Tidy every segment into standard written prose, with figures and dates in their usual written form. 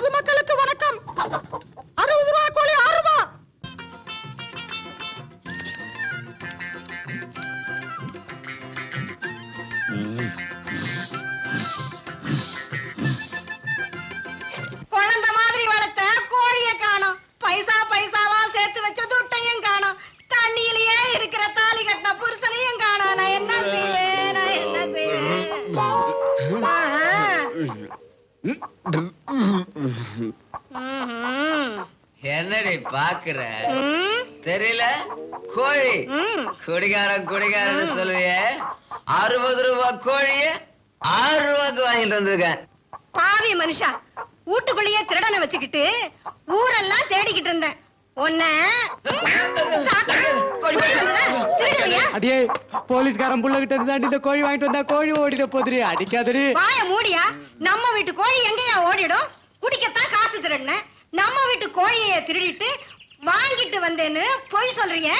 பொதுமக்களுக்கு வணக்கம். 60 ரூபா கோழி 6 ரூபா. குழந்தை மாதிரி வளர்த்த கோழிய காணோம். பைசா பைசாவா சேர்த்து வச்ச துட்டையும் காணோம். தண்ணியிலேயே இருக்கிற தாலி கட்டின புருஷனையும் காணோம். நான் என்ன செய்வேன்? நான் என்ன செய்வேன்? என்னடி பாக்குற? தெரியல கோழி குடிகாரன் சொல்லுவிய. 60 ரூபா கோழிய 6 ரூபாய்க்கு வாங்கிட்டு வந்திருக்கேன். பாவி மனுஷா, வீட்டுக்குள்ளேயே திருடனை வச்சுக்கிட்டு ஊரெல்லாம் தேடிக்கிட்டு இருந்தேன். அடியே போலீஸ்காரன் புள்ள கிட்ட இருந்தாண்டி இந்த கோழி வாங்கிட்டு வந்தா கோழி ஓடிட போதுரி. அடிக்காதடி. வாய மூடியா. நம்ம வீட்டு கோழி எங்கயா ஓடிடும்? குடிக்கத்தான் காசு திருடுன. நம்ம வீட்டு கோழியை திருடிட்டு வாங்கிட்டு வந்தேன்னு பொய் சொல்றீங்க.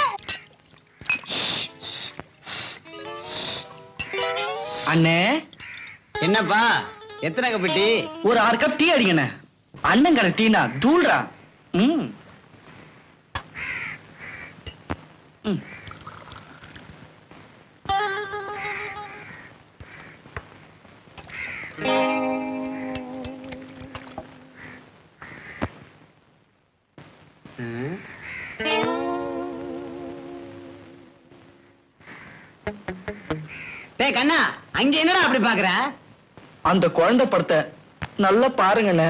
அண்ணே என்னப்பா எத்தனை கப்பட்டி? ஒரு 6 கப் டீ அடிங்கண்ணே. அண்ணன் கடை டீனா தூள்றா. டேய் கண்ணா, அங்க என்னடா அப்படி பாக்குற? அந்த குழந்தை படத்தை நல்லா பாருங்கண்ணே.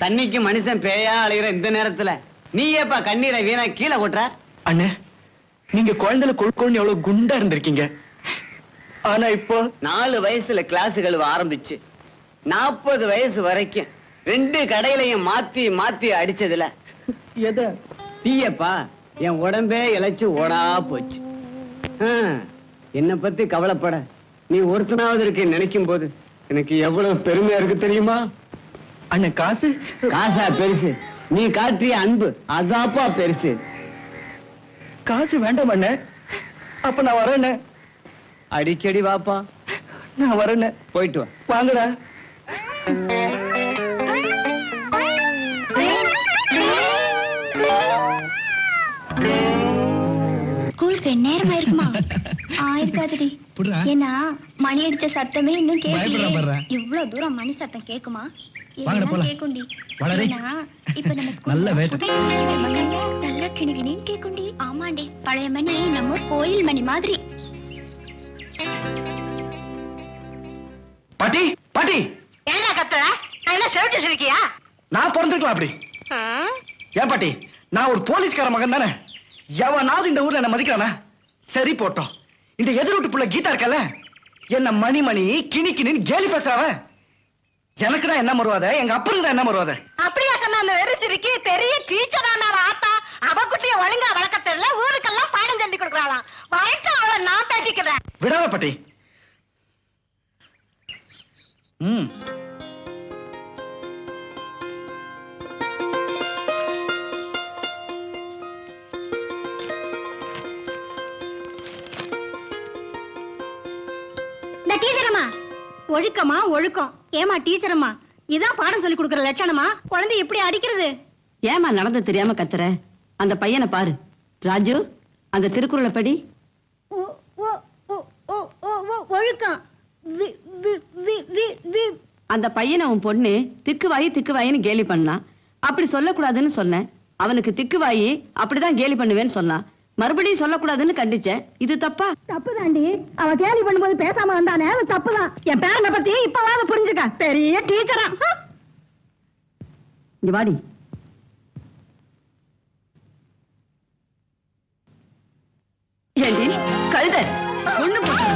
தண்ணிக்கு மனுஷன் பேயா அழைகிற இந்த நேரத்துல நீ ஏப்பா கண்ணீரை வீணா கீழே கொட்டுற? அண்ணே, நீங்க குழந்தைல கொழுக்கொழுன்னு எவ்வளவு குண்டா இருந்திருக்கீங்க. ஆனா இப்போ 4 வயசுல கிளாஸ் கழுவ ஆரம்பிச்சு 40 வயசு வரைக்கும் 2 கடையிலையும் மாத்தி மாத்தி அடிச்சதுல எதை டீயப்பா என் உடம்பே இழைச்சு ஓடா போச்சு. என்ன பத்தி கவலைப்பட நீ ஒருத்தனாவது இருக்க நினைக்கும் போது எனக்கு எவ்வளவு பெருமையா இருக்கு தெரியுமா? அண்ணன் காசு காசா பெருசு, நீ காட்டிய அன்பு அதாப்பா பெருசு. காசு வேண்டாம் அண்ணே. அப்ப நான் வரேண்ணே. அடிக்கடி வாப்பா. நான் வரேண்ணே. போயிட்டு வா. வாங்கடா. ஸ்கூலுக்கு நேரமா இருக்குமா? இருக்காதுடி. ஏன்னா மணி அடிச்ச சத்தமே இன்னும் கேட்கலையே. இவ்வளவு தூரம் மணி சத்தம் கேக்குமா? கேக்குண்டி. இப்ப நம்ம நல்ல கிணிகிணின்னு கேக்குண்டி. ஆமாண்டி, பழைய மணி நம்ம கோயில் மணி மாதிரி. பாட்டி பாட்டி, ஏன்னா கத்துற? என்ன செவிட்டு சொல்லிக்கியா? நான் பிறந்திருக்கலாம் அப்படி. ஏன் பாட்டி, நான் ஒரு போலீஸ்கார மகன் தானே. எவனாவது இந்த ஊர்ல என்ன மதிக்கிறானா? சரி போட்டோம். இந்த எதிர்விட்டு புள்ள கீதா இருக்கல, என்ன மணி மணி கிணி கிணின்னு கேலி பேசுறவன். எனக்கு தான் என்ன மருவாத, எங்க அப்பனுக்கு தான் என்ன மருவாத. அப்படியா சொன்ன அந்த வெறுச்சிருக்கு பெரிய டீச்சரான ஆத்தா அவக்குட்டிய ஒழுங்கா வளர்க்க தெரியல, ஊருக்கெல்லாம் பாடம் சொல்லி கொடுக்குறாளாம். வாழ்க்கை அவளை நான் பேசிக்கிறேன். விடாத பாட்டி. டீச்சரம்மா, ஒழுக்கமா ஒழுக்கம். ஏமா டீச்சரம்மா, இதான் பாடம் சொல்லி கொடுக்கற லட்சணமா? குழந்தை எப்படி அடிக்கிறது? ஏமா நடந்து தெரியாம கத்துற? அந்த பையனை பாரு. ராஜு, அந்த திருக்குறளை படி. ஒழுக்கம். அந்த பையனை உன் பொண்ணு திக்குவாயின்னு கேலி பண்ணான். அப்படி சொல்லக்கூடாதுன்னு சொன்னேன். அவனுக்கு திக்குவாயி அப்படிதான் கேலி பண்ணுவேன்னு சொன்னான். மறுபடியும் சொல்லக்கூடாதுன்னு கண்டிச்சேன். இது தப்பா? தப்புதாண்டி. அவ கேலி பண்ணும்போது பேசாம வந்தானே, அது தப்புதான். என் பேரனை பத்தி இப்பவாவது புரிஞ்சுக்க. பெரிய டீச்சரா. இங்க வாடி. ஏண்டி கழுத ஒண்ணு போச்சு.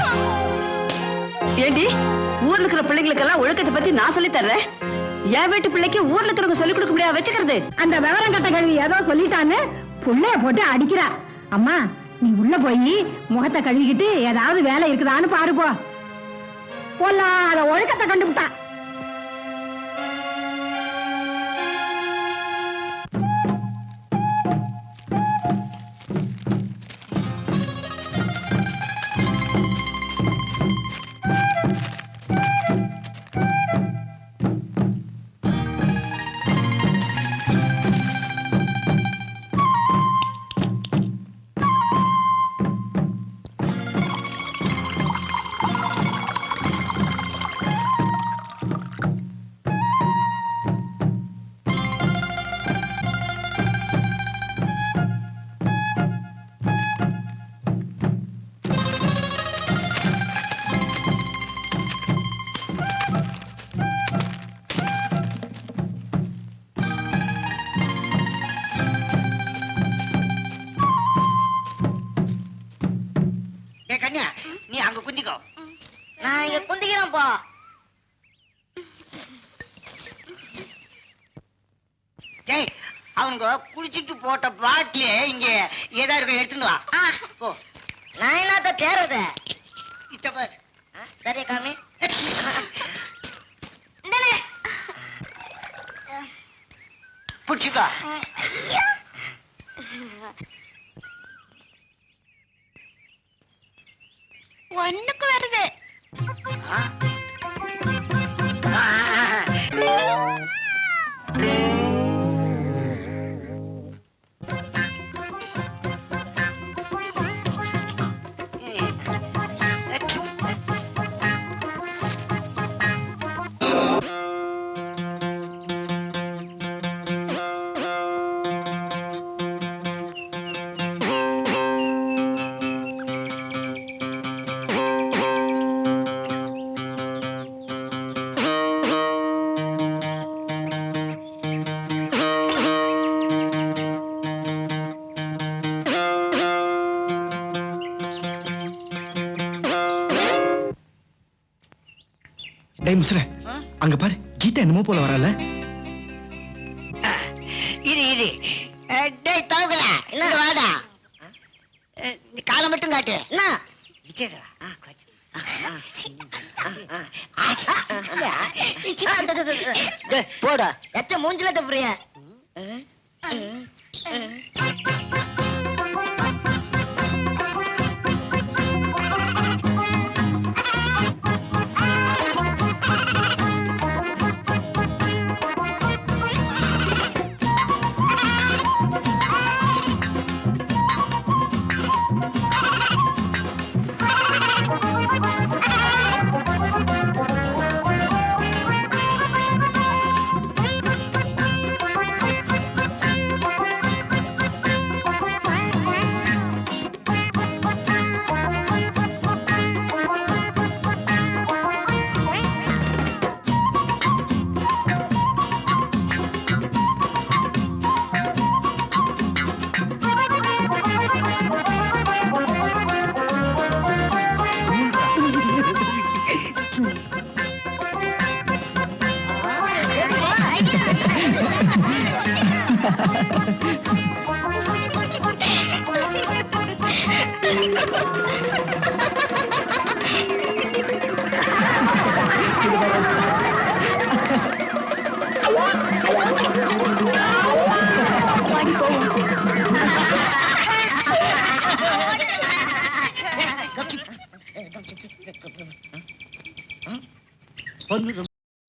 ஏண்டி, ஊர்ல இருக்கிற பிள்ளைங்களுக்கு எல்லாம் ஒழுக்கத்தை பத்தி நான் சொல்லி தர்றேன். என் வீட்டு பிள்ளைக்கு ஊர்ல இருக்கிறவங்க சொல்லிக் கொடுக்க முடியாது வச்சுக்கிறது. அந்த விவரம் கட்ட கல்வி ஏதோ சொல்லிட்டான்னு புள்ளைய போட்டு அடிக்கிறா. அம்மா, நீ உள்ள போய் முகத்தை கழுவிக்கிட்டு ஏதாவது வேலை இருக்குதான்னு பாரு. போலாம், அத ஒழுக்கத்தை கண்டுபிட்டா. டேய் அவங்க குளிச்சிட்டு போட்ட பாட்டிலே இங்க ஏதா இருக்க எடுத்துட்டு வா போ. நான் என்னத்த தேர்றது இத்த பாரு. சரி காமி புடிச்சுக்கோ. ஒண்ணுக்கு வருது. டேய் மிஸ்ரே, அங்க பாரு கீதா என்னமோ போல வரல. இரு டேய் தவக்கல என்ன வாடா. நீ காலை மட்டும் காட்டு. என்ன விட்டடா. போடா எச்ச மூஞ்சில தப்புறிய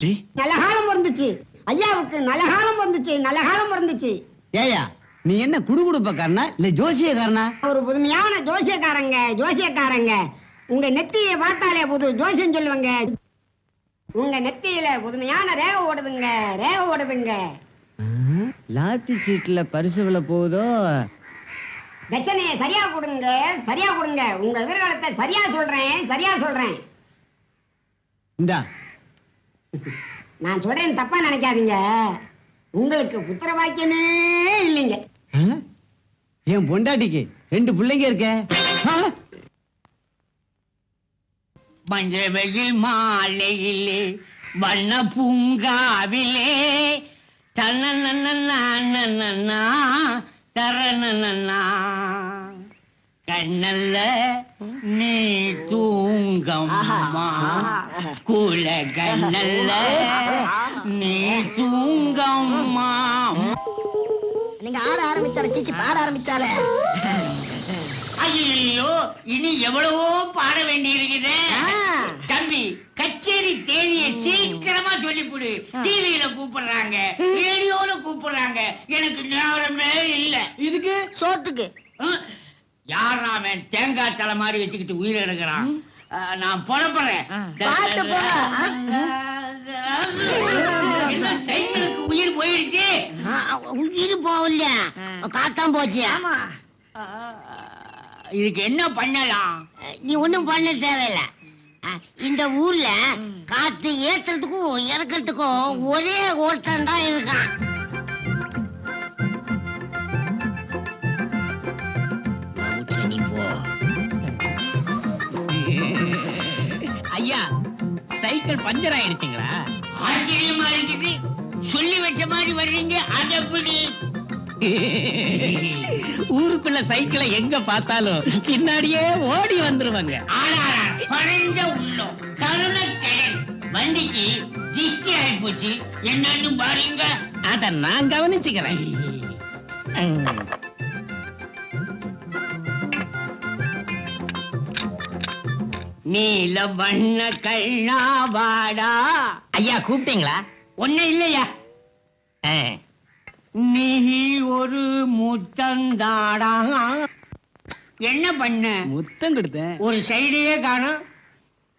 டேய் நல்ல காலம் வந்துச்சு ஐயாவுக்கு, நல்ல காலம் வந்துச்சு, நல்ல காலம் வந்துச்சு. ஏயா நீ என்ன குடுகுடுப்பக்காரனா இல்ல ஜோசியக்காரனா? ஒரு புதுமையான ஜோசியக்காரங்க உங்க நெத்தியை பார்த்தாலே புது ஜோசியம் சொல்லுவாங்க. உங்க நெத்தியில புதுமையான ரேக ஓடுதுங்க. லாத்தி சீட்ல பரிசு விழ போகுதோ? பிரச்சனையை சரியா கொடுங்க. உங்க எதிர்காலத்தை சரியா சொல்றேன். இந்தா நான் சொல்றேன், தப்பா நினைக்காதீங்க. உங்களுக்கு புத்திர வாக்கியமே இல்லைங்க. என் பொண்டாட்டிக்கு 2 பிள்ளைங்க இருக்க. மஞ்ச வெயில் மாலையிலே வண்ண பூங்காவிலே தரண கண்ணல்ல நீ தூங்கம்மா கூல கண்ணல்ல நீ தூங்கம்மா. நீங்க ஆட ஆரம்பிச்சால சீச்சி பாட ஆரம்பிச்சால ஐயோ இனி எவ்வளவோ பாட வேண்டி இருக்குது. தம்பி கச்சேரி தேதியை சீக்கிரமா சொல்லிவிடு. டிவியில கூப்பிடுறாங்க, ரேடியோல கூப்பிடுறாங்க, எனக்கு நேரமே இல்ல. இதுக்கு சோத்துக்கு யாராமன் தேங்காய் தலை மாதிரி வச்சுக்கிட்டு உயிர் எடுக்கிறான். நான் புறப்படுறேன். பார்த்து போ. சைக்கிளுக்கு உயிர் போயிடுச்சு. உயிர் போகல, காத்தான் போச்சு. ஆமா, இதுக்கு என்ன பண்ணலாம்? நீ ஒண்ணும் பண்ண தேவையில்ல. இந்த ஊர்ல காத்து ஏத்துறதுக்கும் இறக்கிறதுக்கும் ஒரே ஒருத்தன் தான் இருக்கான். நீ போ. ஐயா, சைக்கிள் பஞ்சர் ஆயிடுச்சுங்களா? ஆச்சரியமா இருக்குது. சொல்லி வச்ச மாதிரி வர்றீங்க, அது எப்படி? ஊருக்குள்ள சைக்கிளை எங்க பார்த்தாலும் பின்னாடியே ஓடி வந்துருவாங்க. ஆனா பழைஞ்ச உள்ளம் கருணக்கடல் வண்டிக்கு திஷ்டி ஆகி போச்சு, என்னன்னு பாருங்க. அத நான் கவனிச்சுக்கிறேன். நீல வண்ண கண்ணாவாடா. ஐயா கூப்பிட்டீங்களா? ஒண்ணு இல்லையா? நீ ஒரு முத்தந்தாடா. என்ன பண்ண? முத்தம் கொடுத்தேன். ஒரு சைடையே காணும்.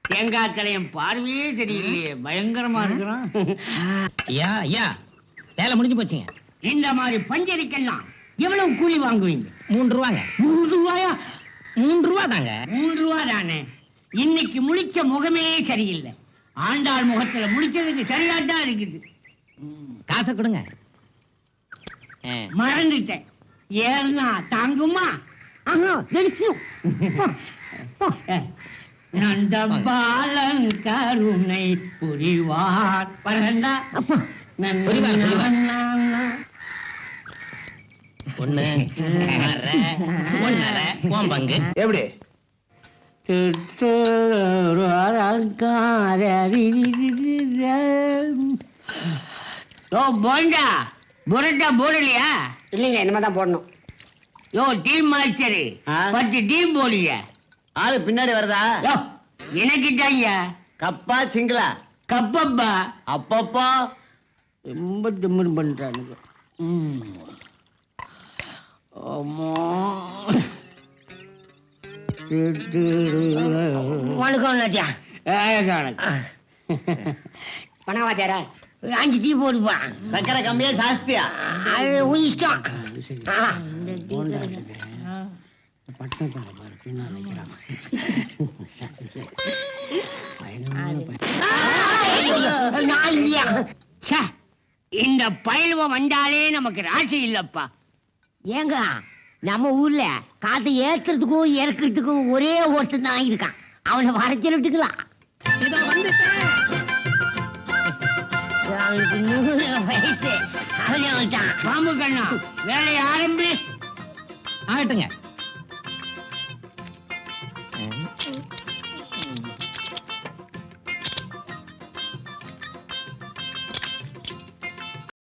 தேங்காய் தலையன் பார்வையே சரியில்லையே, பயங்கரமா இருக்கிறான். ஐயா ஐயா வேலை முடிஞ்சு போச்சுங்க. இந்த மாதிரி பஞ்சரிக்கெல்லாம் எவ்வளவு கூலி வாங்குவீங்க? 3 ரூபாங்க. 3 ரூபாயா? 3 ரூபா தாங்க. 3 ரூபா தானே. இன்னைக்கு முழிச்ச முகமே சரியில்லை. ஆண்டாள் முகத்துல முழிச்சதுக்கு சரியாதான் இருக்குது. காசை கொடுங்க. மறந்துட்டேன். ஏன்னா தாங்குமா? நந்தபாலன் கருணை புரிவார். பரண்டா ஒண்ணு 1.5 உன் பங்கு. எப்படி போண்டா புரட்டா போடலையா? இல்லைங்க, இனிமேதான் போடணும். யோ டீம் மாஸ்டர், 10 டீம் போடுங்க. ஆளு பின்னாடி வருதா? யோ எனக்கு தாங்க. கப்பா சிங்களா? கப்பப்பா. அப்பப்பா ரொம்ப திமிரு பண்றானுங்க. வணக்கம் நாட்டியா. பணவாச்சாரா 5 டீ போடுப்பா. சக்கரை கம்மியா ஜாஸ்தியா? அது உன் இஷ்டம். நான் இல்லையா? இந்த பயில்வ வந்தாலே நமக்கு ராசி இல்லப்பா. ஏங்க நம்ம ஊர்ல காத்தை ஏத்துறதுக்கும் இறக்குறதுக்கும் ஒரே ஒருத்தன் தான் இருக்கான். அவனை வர சொல்லிட்டுக்கலாம். அவனுக்கு 100 வயசு. அவனே வந்துட்டான். பாம்பு கண்ணா வேலையை ஆரம்பி. ஆகட்டுங்க.